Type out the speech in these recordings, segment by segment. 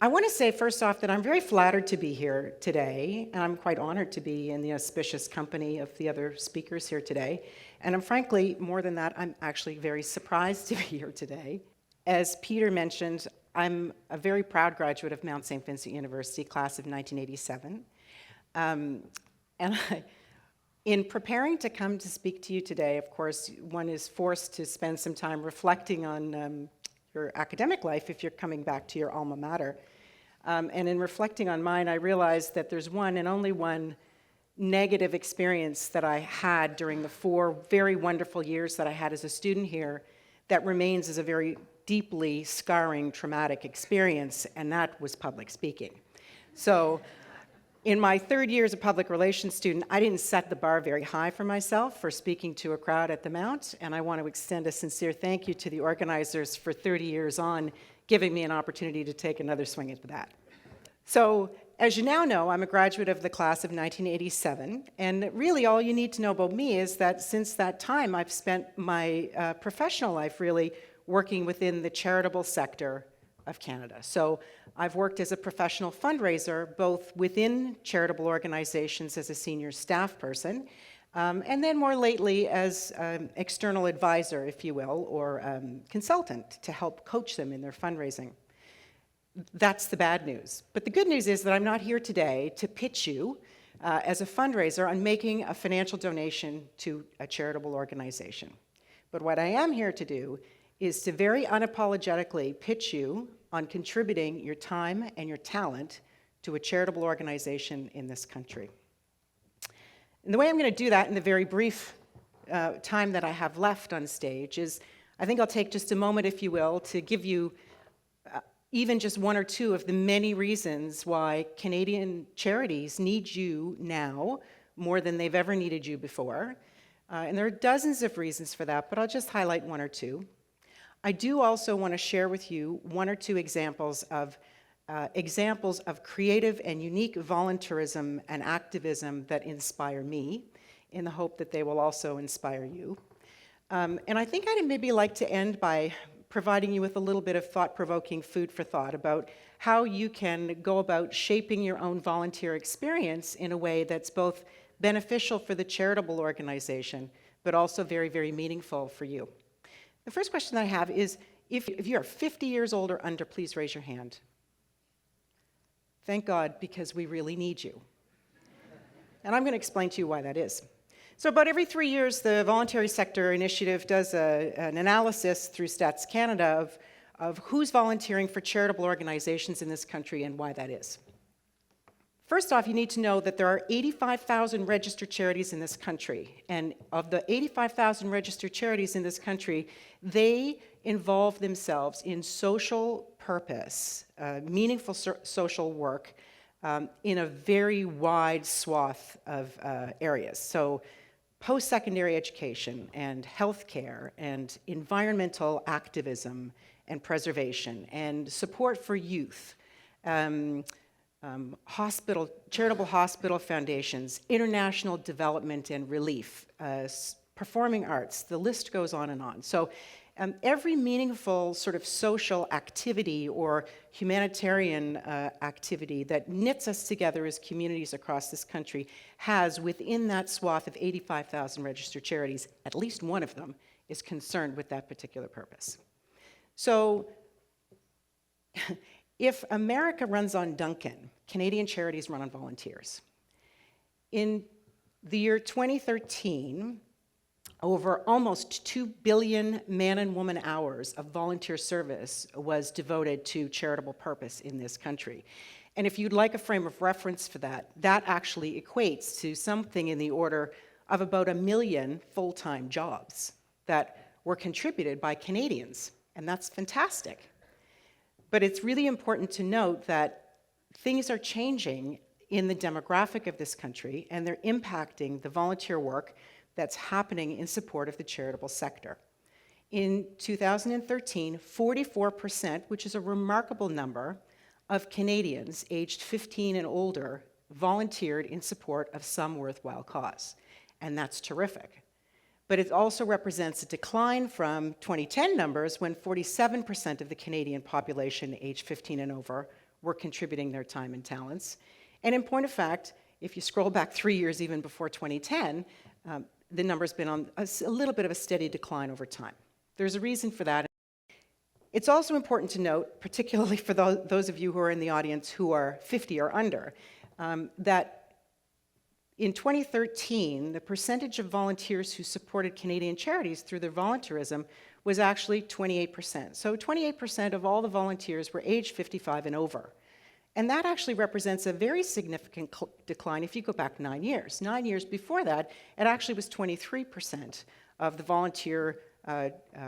I want to say first off that I'm very flattered to be here today, and I'm quite honored to be in the auspicious company of the other speakers here today. And I'm frankly, more than that, I'm actually very surprised to be here today. As Peter mentioned, I'm a very proud graduate of Mount St. Vincent University, class of 1987. In preparing to come to speak to you today, of course, one is forced to spend some time reflecting on your academic life if you're coming back to your alma mater. And in reflecting on mine, I realized that there's one and only one negative experience that I had during the 4 very wonderful years that I had as a student here that remains as a very deeply scarring, traumatic experience, and that was public speaking. So in my 3rd year as a public relations student, I didn't set the bar very high for myself for speaking to a crowd at the Mount, and I want to extend a sincere thank you to the organizers for 30 years on giving me an opportunity to take another swing at that. So, as you now know, I'm a graduate of the class of 1987, and really all you need to know about me is that since that time, I've spent my professional life really working within the charitable sector of Canada. So I've worked as a professional fundraiser, both within charitable organizations as a senior staff person, and then more lately as an external advisor, if you will, or consultant to help coach them in their fundraising. That's the bad news. But the good news is that I'm not here today to pitch you as a fundraiser on making a financial donation to a charitable organization. But what I am here to do is to very unapologetically pitch you on contributing your time and your talent to a charitable organization in this country. And the way I'm going to do that in the very brief time that I have left on stage is, I think I'll take just a moment, if you will, to give you even just 1 or 2 of the many reasons why Canadian charities need you now more than they've ever needed you before. And there are dozens of reasons for that, but I'll just highlight 1 or 2. I do also want to share with you 1 or 2 examples of creative and unique volunteerism and activism that inspire me, in the hope that they will also inspire you. And I think I'd maybe like to end by providing you with a little bit of thought-provoking food for thought about how you can go about shaping your own volunteer experience in a way that's both beneficial for the charitable organization, but also very, very meaningful for you. The first question that I have is, if you're 50 years old or under, please raise your hand. Thank God, because we really need you. And I'm going to explain to you why that is. So about every 3 years, the Voluntary Sector Initiative does an analysis through Stats Canada of who's volunteering for charitable organizations in this country and why that is. First off, you need to know that there are 85,000 registered charities in this country. And of the 85,000 registered charities in this country, they involve themselves in social purpose, meaningful social work in a very wide swath of areas. So post-secondary education and healthcare and environmental activism and preservation and support for youth, charitable hospital foundations, international development and relief, performing arts, the list goes on and on. So every meaningful sort of social activity or humanitarian activity that knits us together as communities across this country has, within that swath of 85,000 registered charities, at least one of them is concerned with that particular purpose. So if America runs on Duncan, Canadian charities run on volunteers. In the year 2013, over almost 2 billion man and woman hours of volunteer service was devoted to charitable purpose in this country. And if you'd like a frame of reference for that, that actually equates to something in the order of about 1 million full-time jobs that were contributed by Canadians, and that's fantastic. But it's really important to note that things are changing in the demographic of this country, and they're impacting the volunteer work that's happening in support of the charitable sector. In 2013, 44%, which is a remarkable number, of Canadians aged 15 and older volunteered in support of some worthwhile cause, and that's terrific. But it also represents a decline from 2010 numbers when 47% of the Canadian population aged 15 and over were contributing their time and talents. And in point of fact, if you scroll back 3 years even before 2010, the number's been on a little bit of a steady decline over time. There's a reason for that. It's also important to note, particularly for those of you who are in the audience who are 50 or under, that in 2013, the percentage of volunteers who supported Canadian charities through their volunteerism was actually 28%. So 28% of all the volunteers were age 55 and over. And that actually represents a very significant decline if you go back 9 years. 9 years before that, it actually was 23% of the volunteer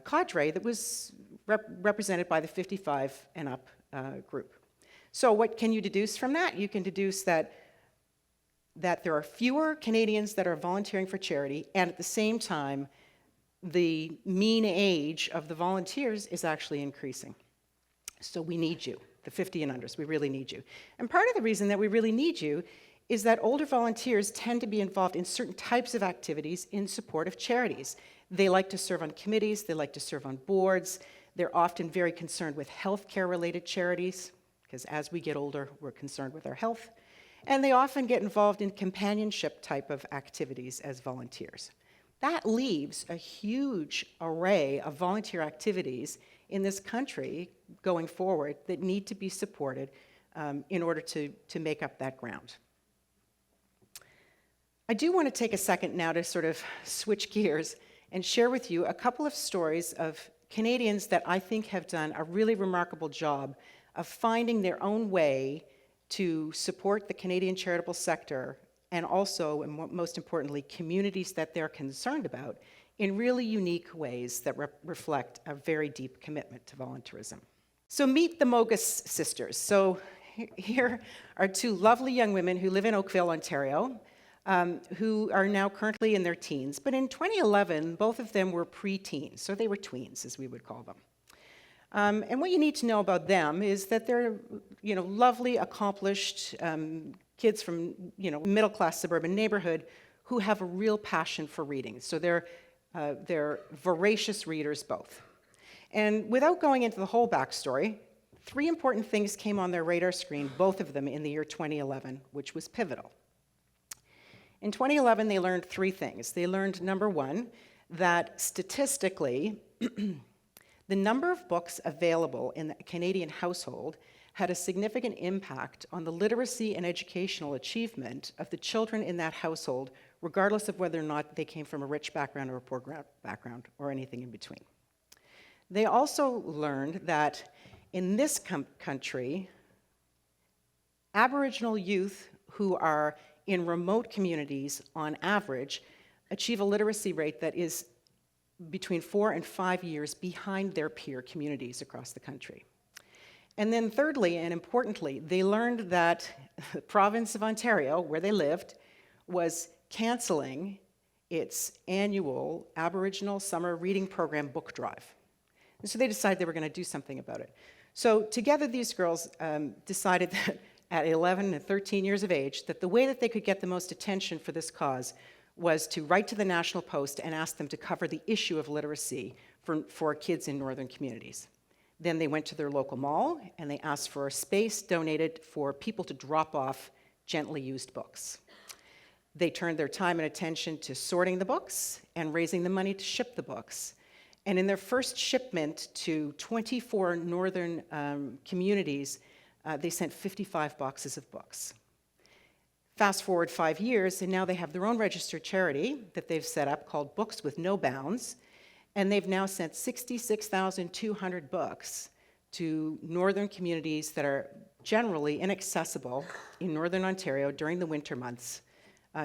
cadre that was represented by the 55 and up group. So what can you deduce from that? You can deduce that there are fewer Canadians that are volunteering for charity, and at the same time, the mean age of the volunteers is actually increasing. So we need you, the 50 and unders, we really need you. And part of the reason that we really need you is that older volunteers tend to be involved in certain types of activities in support of charities. They like to serve on committees, they like to serve on boards, they're often very concerned with healthcare-related charities, because as we get older, we're concerned with our health. And they often get involved in companionship type of activities as volunteers. That leaves a huge array of volunteer activities in this country going forward that need to be supported in order to make up that ground. I do want to take a second now to sort of switch gears and share with you a couple of stories of Canadians that I think have done a really remarkable job of finding their own way to support the Canadian charitable sector and also, and most importantly, communities that they're concerned about in really unique ways that reflect a very deep commitment to volunteerism. So meet the Mogus sisters. So here are two lovely young women who live in Oakville, Ontario, who are now currently in their teens. But in 2011, both of them were pre-teens, so they were tweens, as we would call them. And what you need to know about them is that they're, lovely, accomplished kids from, middle-class suburban neighborhood who have a real passion for reading. So they're voracious readers both. And without going into the whole backstory, 3 important things came on their radar screen, both of them in the year 2011, which was pivotal. In 2011, they learned 3 things. They learned, number 1, that statistically, the number of books available in the Canadian household had a significant impact on the literacy and educational achievement of the children in that household, regardless of whether or not they came from a rich background or a poor background or anything in between. They also learned that in this country, Aboriginal youth who are in remote communities, on average, achieve a literacy rate that is between 4 and 5 years behind their peer communities across the country. And then thirdly, and importantly, they learned that the province of Ontario, where they lived, was canceling its annual Aboriginal Summer Reading Program book drive. And so they decided they were going to do something about it. So together these girls decided that at 11 and 13 years of age, that the way that they could get the most attention for this cause was to write to the National Post and ask them to cover the issue of literacy for kids in northern communities. Then they went to their local mall and they asked for a space donated for people to drop off gently used books. They turned their time and attention to sorting the books and raising the money to ship the books. And in their first shipment to 24 northern communities, they sent 55 boxes of books. Fast forward 5 years, and now they have their own registered charity that they've set up called Books with No Bounds, and they've now sent 66,200 books to northern communities that are generally inaccessible in northern Ontario during the winter months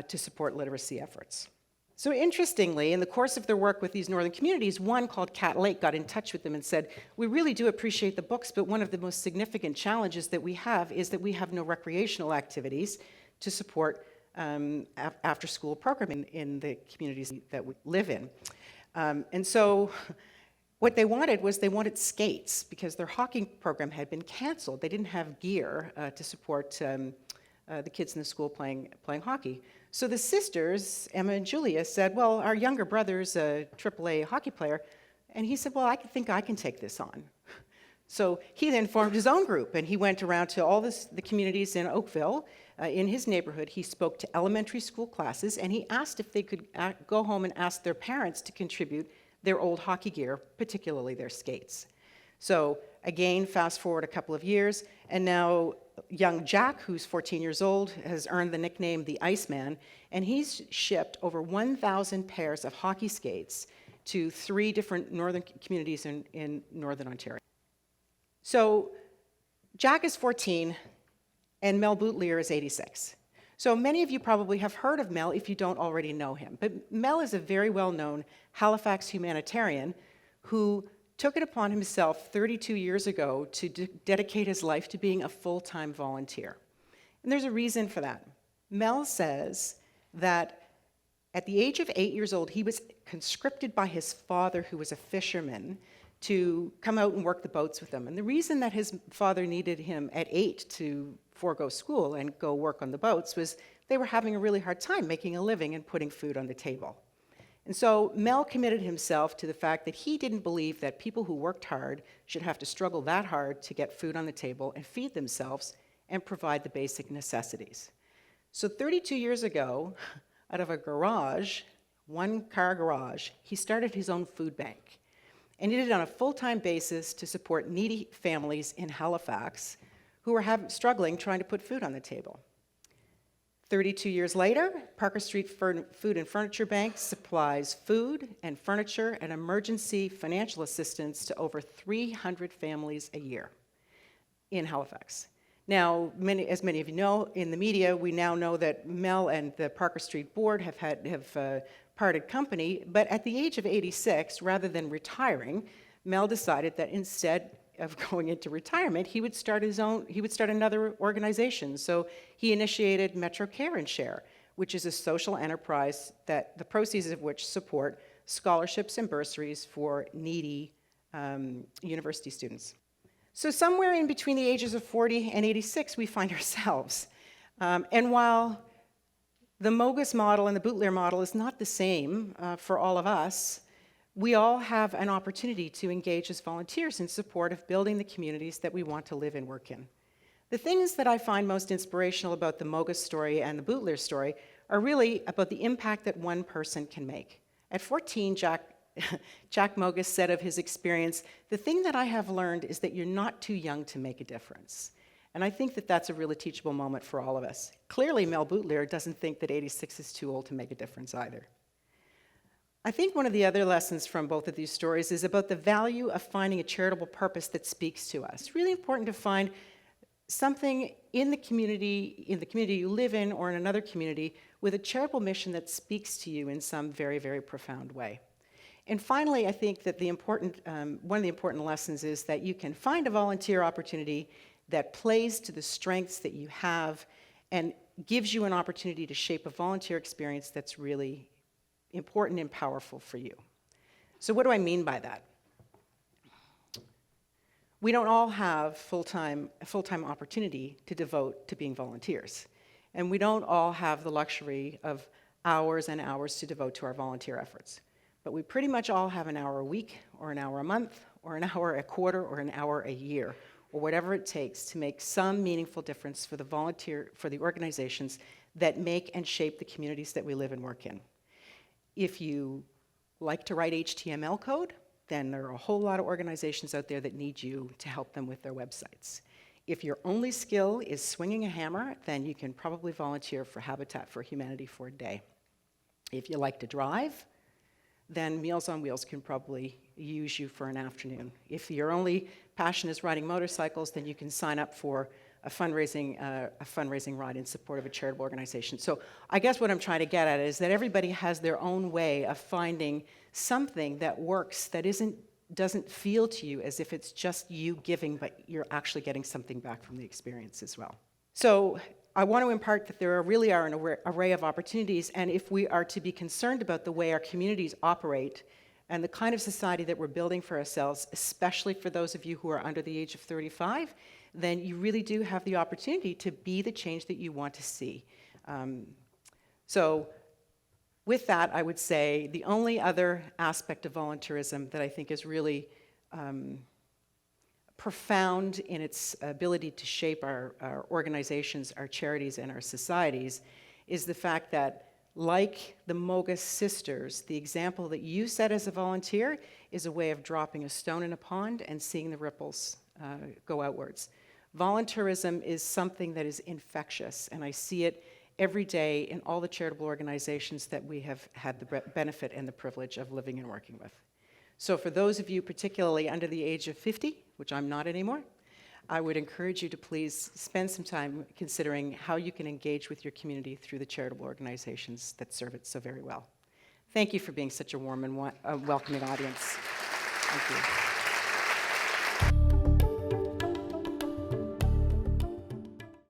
to support literacy efforts. So interestingly, in the course of their work with these northern communities, one called Cat Lake got in touch with them and said, we really do appreciate the books, but one of the most significant challenges that we have is that we have no recreational activities to support after-school programming in the communities that we live in. And so what they wanted skates because their hockey program had been canceled. They didn't have gear to support the kids in the school playing hockey. So the sisters, Emma and Julia, said, well, our younger brother's a AAA hockey player. And he said, well, I think I can take this on. So he then formed his own group, and he went around to all the communities in Oakville, in his neighborhood. He spoke to elementary school classes, and he asked if they could go home and ask their parents to contribute their old hockey gear, particularly their skates. So again, fast forward a couple of years, and now young Jack, who's 14 years old, has earned the nickname the Iceman, and he's shipped over 1,000 pairs of hockey skates to 3 different northern communities in northern Ontario. So Jack is 14, and Mel Boutlier is 86. So many of you probably have heard of Mel if you don't already know him. But Mel is a very well-known Halifax humanitarian who took it upon himself 32 years ago to dedicate his life to being a full-time volunteer. And there's a reason for that. Mel says that at the age of 8 years old, he was conscripted by his father, who was a fisherman, to come out and work the boats with them. And the reason that his father needed him at 8 to forego school and go work on the boats was they were having a really hard time making a living and putting food on the table. And so Mel committed himself to the fact that he didn't believe that people who worked hard should have to struggle that hard to get food on the table and feed themselves and provide the basic necessities. So 32 years ago, out of a garage, one-car garage, he started his own food bank. And he did it on a full-time basis to support needy families in Halifax who were struggling trying to put food on the table. 32 years later, Parker Street Food and Furniture Bank supplies food and furniture and emergency financial assistance to over 300 families a year in Halifax. Now, as many of you know, in the media, we now know that Mel and the Parker Street Board have parted company, but at the age of 86, rather than retiring, Mel decided that instead of going into retirement, he would start another organization. So he initiated Metro Care and Share, which is a social enterprise that the proceeds of which support scholarships and bursaries for needy university students. So somewhere in between the ages of 40 and 86, we find ourselves. And while the Mogus model and the Boutlier model is not the same for all of us, we all have an opportunity to engage as volunteers in support of building the communities that we want to live and work in. The things that I find most inspirational about the Mogus story and the Boutlier story are really about the impact that one person can make. At 14, Jack Mogus said of his experience, "The thing that I have learned is that you're not too young to make a difference." And I think that that's a really teachable moment for all of us. Clearly, Mel Boutlier doesn't think that 86 is too old to make a difference either. I think one of the other lessons from both of these stories is about the value of finding a charitable purpose that speaks to us. It's really important to find something in the community you live in or in another community with a charitable mission that speaks to you in some very, very profound way. And finally, I think that one of the important lessons is that you can find a volunteer opportunity that plays to the strengths that you have and gives you an opportunity to shape a volunteer experience that's really important and powerful for you. So what do I mean by that? We don't all have a full-time opportunity to devote to being volunteers. And we don't all have the luxury of hours and hours to devote to our volunteer efforts. But we pretty much all have an hour a week, or an hour a month, or an hour a quarter, or an hour a year, or whatever it takes to make some meaningful difference for the organizations that make and shape the communities that we live and work in. If you like to write HTML code, then there are a whole lot of organizations out there that need you to help them with their websites. If your only skill is swinging a hammer, then you can probably volunteer for Habitat for Humanity for a day. If you like to drive, then Meals on Wheels can probably use you for an afternoon. If your only passion is riding motorcycles, then you can sign up for a fundraising ride in support of a charitable organization. So I guess what I'm trying to get at is that everybody has their own way of finding something that works that doesn't feel to you as if it's just you giving, but you're actually getting something back from the experience as well. So I want to impart that there really are an array of opportunities, and if we are to be concerned about the way our communities operate and the kind of society that we're building for ourselves, especially for those of you who are under the age of 35, then you really do have the opportunity to be the change that you want to see. So with that, I would say the only other aspect of volunteerism that I think is really profound in its ability to shape our organizations, our charities, and our societies is the fact that, like the Mogus sisters, the example that you set as a volunteer is a way of dropping a stone in a pond and seeing the ripples go outwards. Volunteerism is something that is infectious, and I see it every day in all the charitable organizations that we have had the benefit and the privilege of living and working with. So for those of you particularly under the age of 50, which I'm not anymore, I would encourage you to please spend some time considering how you can engage with your community through the charitable organizations that serve it so very well. Thank you for being such a warm and welcoming audience. Thank you.